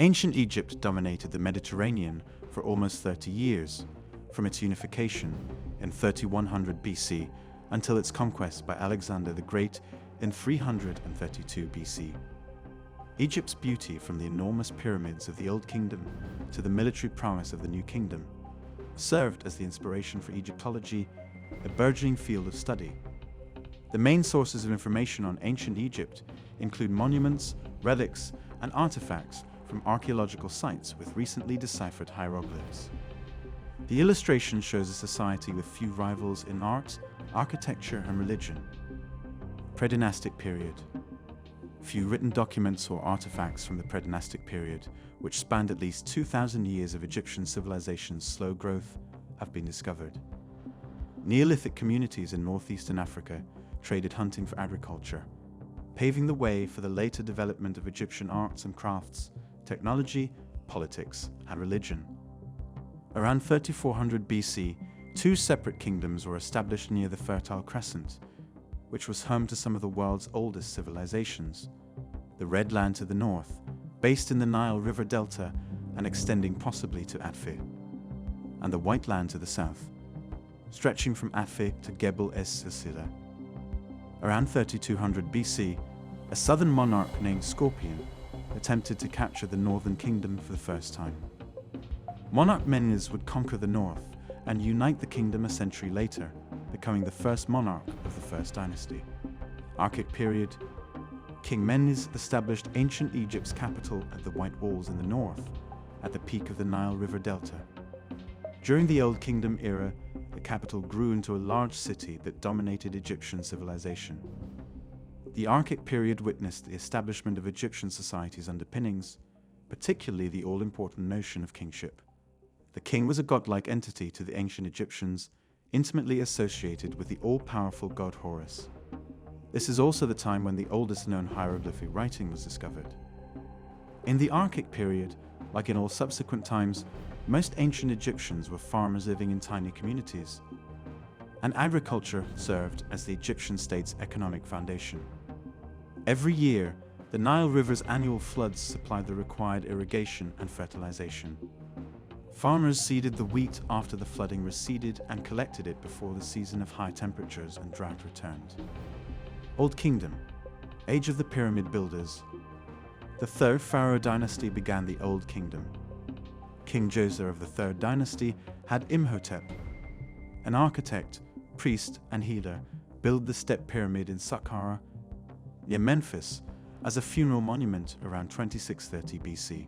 Ancient Egypt dominated the Mediterranean for almost 30 years, from its unification in 3100 BC until its conquest by Alexander the Great in 332 BC. Egypt's beauty, from the enormous pyramids of the Old Kingdom to the military prowess of the New Kingdom, served as the inspiration for Egyptology, a burgeoning field of study. The main sources of information on ancient Egypt include monuments, relics, and artifacts from archaeological sites with recently deciphered hieroglyphs. The illustration shows a society with few rivals in art, architecture, and religion. Predynastic period. Few written documents or artifacts from the Predynastic period, which spanned at least 2,000 years of Egyptian civilization's slow growth, have been discovered. Neolithic communities in northeastern Africa traded hunting for agriculture, paving the way for the later development of Egyptian arts and crafts, technology, politics, and religion. Around 3400 BC, two separate kingdoms were established near the Fertile Crescent, which was home to some of the world's oldest civilizations. The Red Land to the north, based in the Nile River Delta and extending possibly to Atfe, and the White Land to the south, stretching from Atfe to Gebel es Silsila. Around 3200 BC, a southern monarch named Scorpion attempted to capture the northern kingdom for the first time. Monarch Menes would conquer the north and unite the kingdom a century later, becoming the first monarch of the First Dynasty. Archaic period. King Menes established ancient Egypt's capital at the White Walls in the north, at the peak of the Nile River Delta. During the Old Kingdom era, the capital grew into a large city that dominated Egyptian civilization. The Archaic period witnessed the establishment of Egyptian society's underpinnings, particularly the all-important notion of kingship. The king was a godlike entity to the ancient Egyptians, intimately associated with the all-powerful god Horus. This is also the time when the oldest known hieroglyphic writing was discovered. In the Archaic period, like in all subsequent times, most ancient Egyptians were farmers living in tiny communities, and agriculture served as the Egyptian state's economic foundation. Every year, the Nile River's annual floods supplied the required irrigation and fertilization. Farmers seeded the wheat after the flooding receded and collected it before the season of high temperatures and drought returned. Old Kingdom, Age of the Pyramid Builders. The Third Pharaoh dynasty began the Old Kingdom. King Djoser of the Third Dynasty had Imhotep, an architect, priest, and healer, build the step pyramid in Saqqara, near Memphis, as a funeral monument around 2630 BC.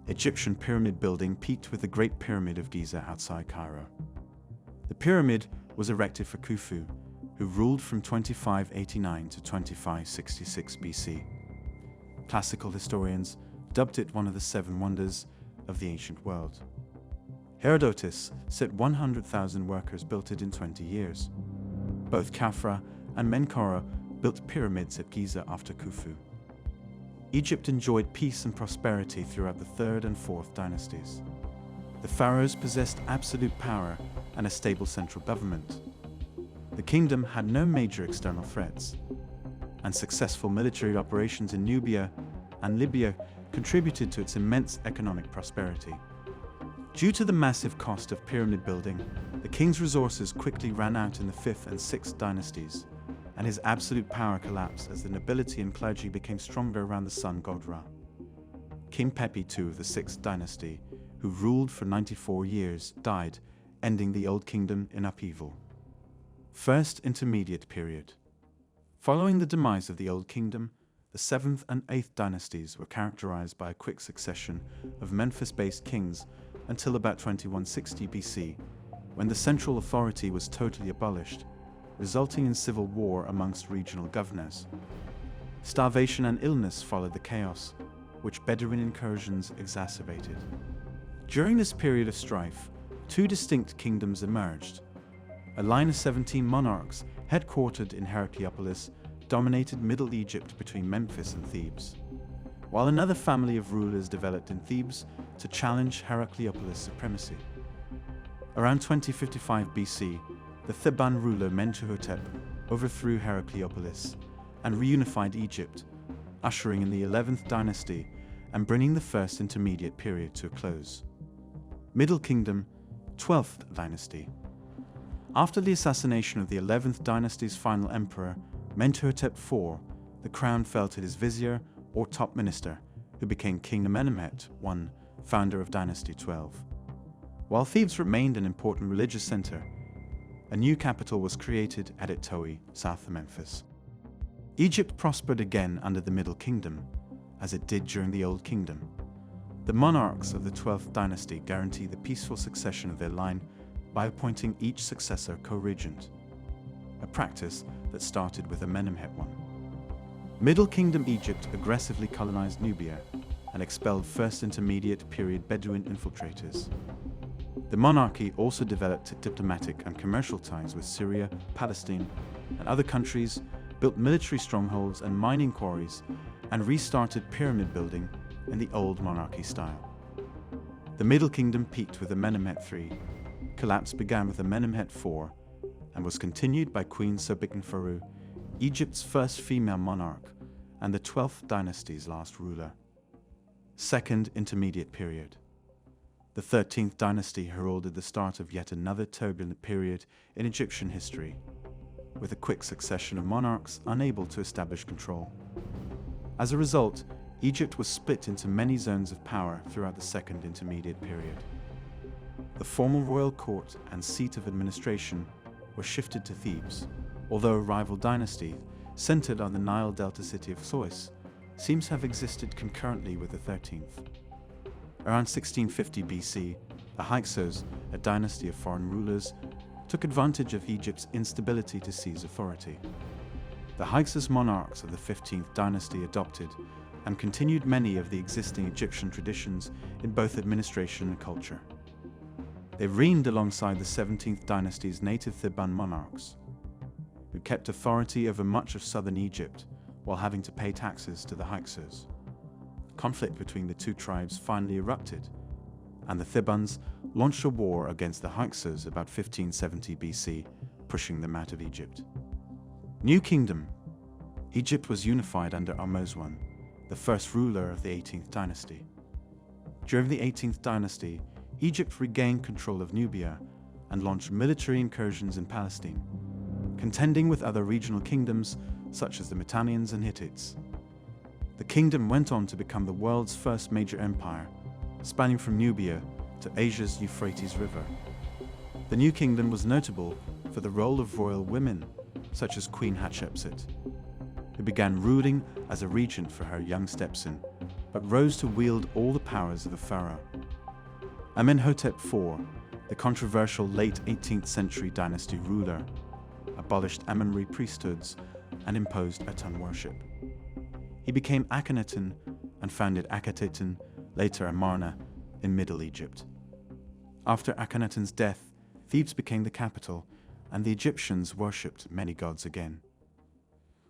Egyptian pyramid building peaked with the Great Pyramid of Giza outside Cairo. The pyramid was erected for Khufu, who ruled from 2589 to 2566 BC. Classical historians dubbed it one of the seven wonders of the ancient world. Herodotus said 100,000 workers built it in 20 years. Both Khafra and Menkaure built pyramids at Giza after Khufu. Egypt enjoyed peace and prosperity throughout the Third and Fourth dynasties. The pharaohs possessed absolute power and a stable central government. The kingdom had no major external threats, and successful military operations in Nubia and Libya contributed to its immense economic prosperity. Due to the massive cost of pyramid building, the king's resources quickly ran out in the 5th and 6th dynasties, and his absolute power collapsed as the nobility and clergy became stronger around the sun god Ra. King Pepi II of the 6th dynasty, who ruled for 94 years, died, ending the Old Kingdom in upheaval. First Intermediate Period. Following the demise of the Old Kingdom, the 7th and 8th dynasties were characterized by a quick succession of Memphis-based kings until about 2160 BC, when the central authority was totally abolished, resulting in civil war amongst regional governors. Starvation and illness followed the chaos, which Bedouin incursions exacerbated. During this period of strife, two distinct kingdoms emerged. A line of 17 monarchs, headquartered in Heracleopolis, dominated Middle Egypt between Memphis and Thebes, while another family of rulers developed in Thebes to challenge Heracleopolis' supremacy. Around 2055 BC, the Theban ruler Mentuhotep overthrew Heracleopolis and reunified Egypt, ushering in the 11th dynasty and bringing the First Intermediate Period to a close. Middle Kingdom, 12th Dynasty. After the assassination of the 11th dynasty's final emperor, Mentuhotep IV, the crown fell to his vizier or top minister, who became King Amenemhet I, founder of Dynasty 12. While Thebes remained an important religious center, a new capital was created at Etoe, south of Memphis. Egypt prospered again under the Middle Kingdom, as it did during the Old Kingdom. The monarchs of the 12th dynasty guaranteed the peaceful succession of their line by appointing each successor co-regent, a practice that started with Amenemhet I. Middle Kingdom Egypt aggressively colonized Nubia and expelled First Intermediate Period Bedouin infiltrators. The monarchy also developed diplomatic and commercial ties with Syria, Palestine, and other countries, built military strongholds and mining quarries, and restarted pyramid building in the old monarchy style. The Middle Kingdom peaked with Amenemhet III, collapse began with Amenemhet IV, and was continued by Queen Sobekneferu, Egypt's first female monarch and the 12th dynasty's last ruler. Second Intermediate Period. The 13th dynasty heralded the start of yet another turbulent period in Egyptian history, with a quick succession of monarchs unable to establish control. As a result, Egypt was split into many zones of power throughout the Second Intermediate Period. The formal royal court and seat of administration were shifted to Thebes, although a rival dynasty, centered on the Nile Delta city of Thois, seems to have existed concurrently with the 13th. Around 1650 BC, the Hyksos, a dynasty of foreign rulers, took advantage of Egypt's instability to seize authority. The Hyksos monarchs of the 15th dynasty adopted and continued many of the existing Egyptian traditions in both administration and culture. They reigned alongside the 17th dynasty's native Theban monarchs, who kept authority over much of southern Egypt while having to pay taxes to the Hyksos. Conflict between the two tribes finally erupted, and the Thebans launched a war against the Hyksos about 1570 BC, pushing them out of Egypt. New Kingdom. Egypt was unified under Ahmose I, the first ruler of the 18th dynasty. During the 18th dynasty, Egypt regained control of Nubia and launched military incursions in Palestine, contending with other regional kingdoms such as the Mitannians and Hittites. The kingdom went on to become the world's first major empire, spanning from Nubia to Asia's Euphrates River. The new kingdom was notable for the role of royal women, such as Queen Hatshepsut, who began ruling as a regent for her young stepson, but rose to wield all the powers of a pharaoh. Amenhotep IV, the controversial late 18th century dynasty ruler, abolished Amenri priesthoods and imposed Aten worship. He became Akhenaten and founded Akhenaten, later Amarna, in Middle Egypt. After Akhenaten's death, Thebes became the capital, and the Egyptians worshipped many gods again.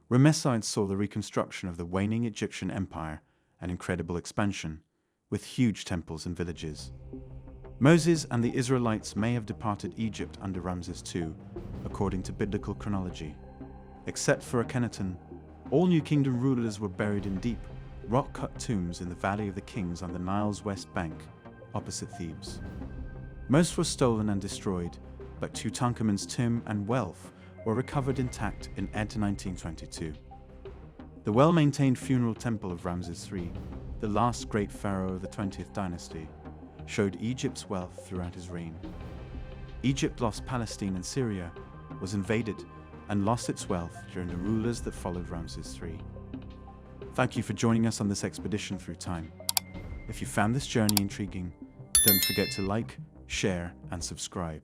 Ramessides saw the reconstruction of the waning Egyptian empire and incredible expansion, with huge temples and villages. Moses and the Israelites may have departed Egypt under Ramses II, according to biblical chronology. Except for Akhenaten, all New Kingdom rulers were buried in deep, rock-cut tombs in the Valley of the Kings on the Nile's west bank, opposite Thebes. Most were stolen and destroyed, but Tutankhamun's tomb and wealth were recovered intact in 1922. The well-maintained funeral temple of Ramses III, the last great pharaoh of the 20th dynasty, showed Egypt's wealth throughout his reign. Egypt lost Palestine and Syria, was invaded, and lost its wealth during the rulers that followed Ramses III. Thank you for joining us on this expedition through time. If you found this journey intriguing, don't forget to like, share, and subscribe.